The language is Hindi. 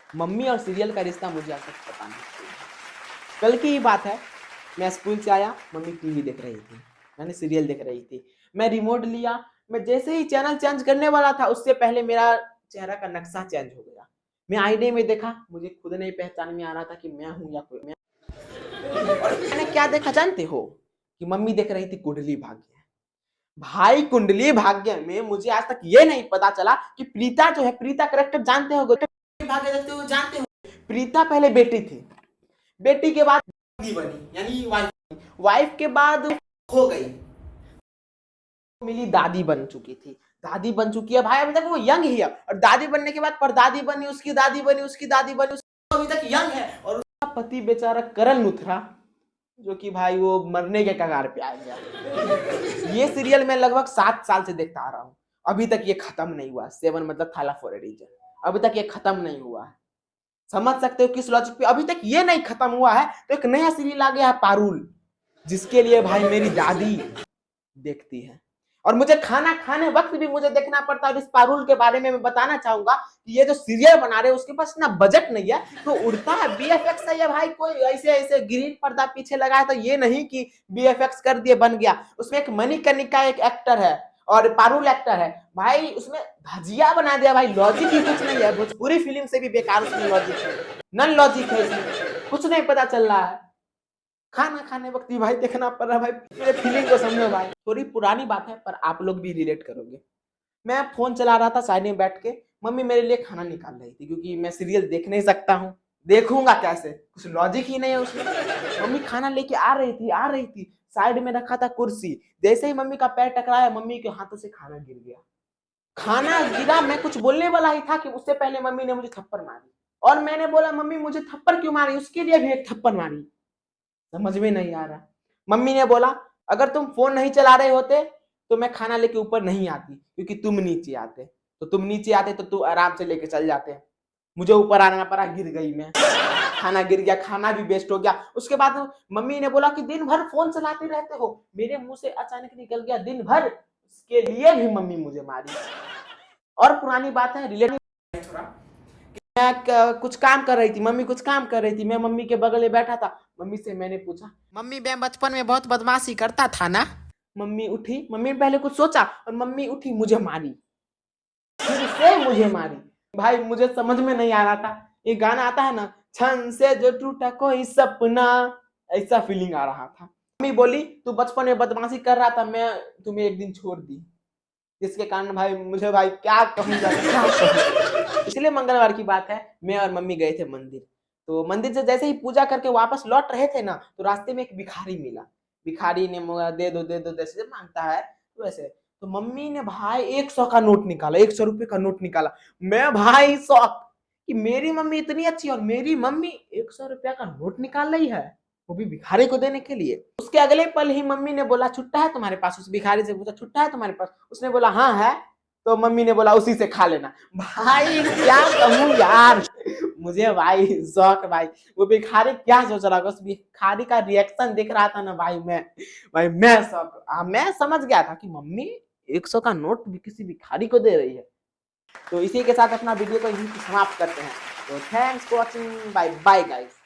मम्मी और सीरियल का रिश्ता मुझे आज तक पता नहीं। कल की ही बात है, मैं स्कूल से आया, मम्मी टीवी देख रही थी, मैंने सीरियल देख रही थी। मैं रिमोट लिया, मैं जैसे ही चैनल चेंज करने वाला था उससे पहले मेरा चेहरा का नक्शा चेंज हो गया। मैं आईने में देखा, मुझे खुद नहीं पहचान में आ रहा था कि मैं हूं या कोई मैं। और मैंने क्या देखा जानते हो? कि मम्मी देख रही थी कुंडली भाग्य। भाई कुंडली भाग्य में मुझे आज तक ये नहीं पता चला कि प्रीता जो है, प्रीता करेक्टर जानते हो, कुंडली भाग्य देखते हो जानते हो, प्रीता पहले बेटी थी, बेटी के बाद बनी यानी वाइफ, वाइफ के बाद हो गई, मिली दादी बन चुकी थी, दादी बन चुकी है भाई, अभी तक वो यंग ही है। और दादी बनने के बाद परदादी बनी, उसकी दादी बनी, उसकी दादी बनी, अभी तक यंग है। और उसका पति बेचारा करण लूथरा, जो कि भाई वो मरने के कगार पे आ गया। ये सीरियल मैं लगभग 7 साल से देखता आ रहा हूँ, अभी तक ये खत्म नहीं हुआ। 7 मतलब थाला फॉर ए रीजन, अभी तक ये खत्म नहीं हुआ है। समझ सकते हो किस लॉजिक पे अभी तक ये नहीं खत्म हुआ है। तो एक नया सीरियल आ गया है पारुल, जिसके लिए भाई मेरी दादी देखती है, और मुझे खाना खाने वक्त भी मुझे देखना पड़ता है। और इस पारुल के बारे में मैं बताना चाहूंगा कि ये जो सीरियल बना रहे हैं उसके पास ना बजट नहीं है, तो उड़ता है बीएफएक्स है, या भाई कोई ऐसे ऐसे ग्रीन पर्दा पीछे लगा है, तो ये नहीं कि बीएफएक्स कर दिए बन गया। उसमें एक मणिकर्णिका एक एक्टर है और पारुल एक्टर है भाई, उसमें धजिया बना दिया भाई, लॉजिक ही कुछ नहीं है। भोजपुरी फिल्म से भी बेकार उसमें लॉजिक है, नन लॉजिक है इसमें, कुछ नहीं पता चल रहा है। खाना खाने वक्त ही भाई देखना पड़ रहा है भाई, मेरे फीलिंग को समझो भाई। थोड़ी पुरानी बात है पर आप लोग भी रिलेट करोगे। मैं फोन चला रहा था साइड में बैठ के, मम्मी मेरे लिए खाना निकाल रही थी, क्योंकि मैं सीरियल देख नहीं सकता हूँ, देखूंगा कैसे, कुछ लॉजिक ही नहीं है उसमें। मम्मी खाना लेके आ रही थी, साइड में रखा था कुर्सी, जैसे ही मम्मी का पैर टकराया, मम्मी के हाथों से खाना गिर गया। खाना गिरा, मैं कुछ बोलने वाला ही था कि उससे पहले मम्मी ने मुझे थप्पड़ मारी, और मैंने बोला मम्मी मुझे थप्पड़ क्यों मारी, उसके लिए भी एक थप्पड़ मारी। समझ में नहीं आ रहा। मम्मी ने बोला अगर तुम फोन नहीं चला रहे होते तो मैं खाना लेके ऊपर नहीं आती, क्योंकि तुम नीचे आते, तो तुम नीचे आते तो तू आराम से लेके चल जाते, मुझे ऊपर आना पड़ा, गिर गई मैं, खाना गिर गया, खाना भी वेस्ट हो गया। उसके बाद मम्मी ने बोला कि दिन भर फोन चलाते रहते हो, मेरे मुंह से अचानक निकल गया दिन भर, उसके लिए भी मम्मी मुझे मारी। और पुरानी बात है, रिलेटिव, मैं कुछ काम कर रही थी, मम्मी कुछ काम कर रही थी, मैं मम्मी के बगल में बैठा था, मम्मी से मैंने पूछा मम्मी मैं बचपन में बहुत बदमाशी करता था ना? मम्मी उठी, मम्मी ने पहले कुछ सोचा और मम्मी उठी, मुझे मारी, फिर से मुझे मारी। भाई मुझे समझ में नहीं आ रहा था, ये गाना आता है ना, क्षण से जो टूटा कोई सपना, ऐसा फीलिंग आ रहा था। मम्मी बोली तू बचपन में बदमाशी कर रहा था, मैं तुम्हें एक दिन छोड़ दी, जिसके कारण भाई मुझे भाई क्या कहूंगा, क्या कहूं। इसलिए मंगलवार की बात है, मैं और मम्मी गए थे मंदिर, तो मंदिर से जैसे ही पूजा करके वापस लौट रहे थे ना, तो रास्ते में एक भिखारी मिला। भिखारी ने बोला दे दो जैसे मांगता है वैसे, तो मम्मी ने भाई 100 का नोट निकाला, 100 रुपए का नोट निकाला। मैं भाई शौक कि मेरी मम्मी इतनी अच्छी, और मेरी मम्मी 100 रुपया का नोट निकाल रही है, वो भी भिखारी को देने के लिए। उसके अगले पल ही मम्मी ने बोला छुट्टा है तुम्हारे पास, उस भिखारी से पूछा छुट्टा है तुम्हारे पास, उसने बोला हाँ है, तो मम्मी ने बोला उसी से खा लेना। भाई क्या कहूँ यार, मुझे भाई शौक भाई, वो भिखारी क्या सोच रहा होगा, उस भिखारी का रिएक्शन देख रहा था ना भाई, मैं शौक, मैं समझ गया था कि मम्मी 100 का नोट भी किसी भिखारी को दे रही है। तो इसी के साथ अपना वीडियो को यहीं समाप्त करते हैं। तो thanks for watching, bye bye guys.